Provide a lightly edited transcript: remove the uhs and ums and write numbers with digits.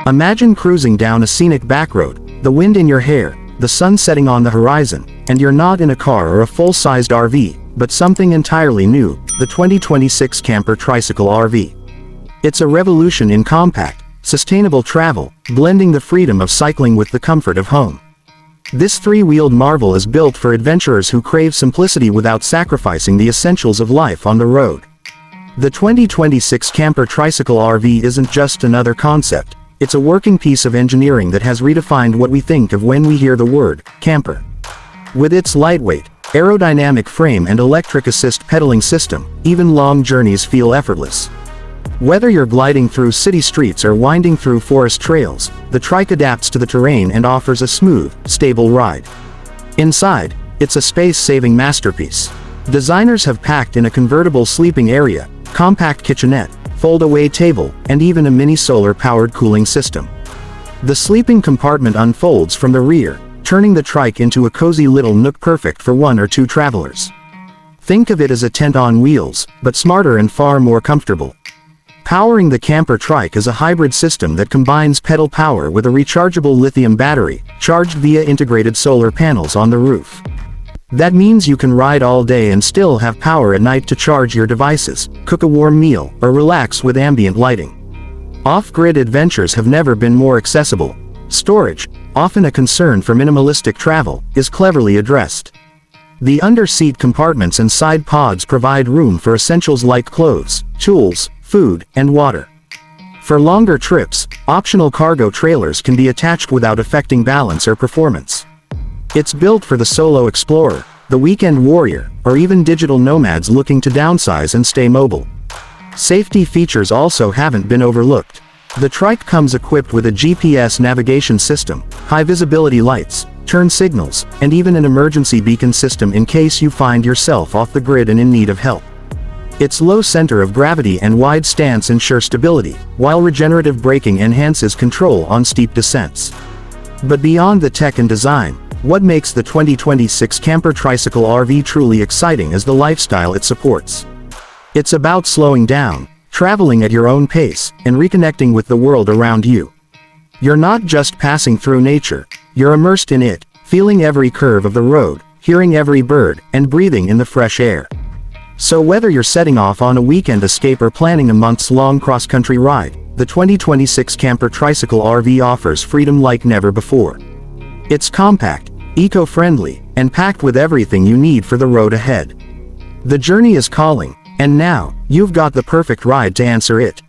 Imagine cruising down a scenic back road, the wind in your hair, the sun setting on the horizon, and you're not in a car or a full-sized RV, but something entirely new, the 2026 Camper Tricycle RV. It's a revolution in compact, sustainable travel, blending the freedom of cycling with the comfort of home. This three-wheeled marvel is built for adventurers who crave simplicity without sacrificing the essentials of life on the road. The 2026 Camper Tricycle RV isn't just another concept, it's a working piece of engineering that has redefined what we think of when we hear the word camper. With its lightweight, aerodynamic frame and electric assist pedaling system, even long journeys feel effortless. Whether you're gliding through city streets or winding through forest trails, the trike adapts to the terrain and offers a smooth, stable ride. Inside, it's a space-saving masterpiece. Designers have packed in a convertible sleeping area, compact kitchenette, fold-away table, and even a mini solar-powered cooling system. The sleeping compartment unfolds from the rear, turning the trike into a cozy little nook perfect for one or two travelers. Think of it as a tent on wheels, but smarter and far more comfortable. Powering the camper trike is a hybrid system that combines pedal power with a rechargeable lithium battery, charged via integrated solar panels on the roof. That means you can ride all day and still have power at night to charge your devices, cook a warm meal, or relax with ambient lighting. Off-grid adventures have never been more accessible. Storage, often a concern for minimalistic travel, is cleverly addressed. The under-seat compartments and side pods provide room for essentials like clothes, tools, food, and water. For longer trips, optional cargo trailers can be attached without affecting balance or performance. It's built for the solo explorer, the weekend warrior, or even digital nomads looking to downsize and stay mobile. Safety features also haven't been overlooked. The trike comes equipped with a GPS navigation system, high-visibility lights, turn signals, and even an emergency beacon system in case you find yourself off the grid and in need of help. Its low center of gravity and wide stance ensure stability, while regenerative braking enhances control on steep descents. But beyond the tech and design, what makes the 2026 Camper Tricycle RV truly exciting is the lifestyle it supports. It's about slowing down, traveling at your own pace, and reconnecting with the world around you. You're not just passing through nature, you're immersed in it, feeling every curve of the road, hearing every bird, and breathing in the fresh air. So whether you're setting off on a weekend escape or planning a months-long cross-country ride, the 2026 Camper Tricycle RV offers freedom like never before. It's compact, eco-friendly, and packed with everything you need for the road ahead. The journey is calling, and now, you've got the perfect ride to answer it.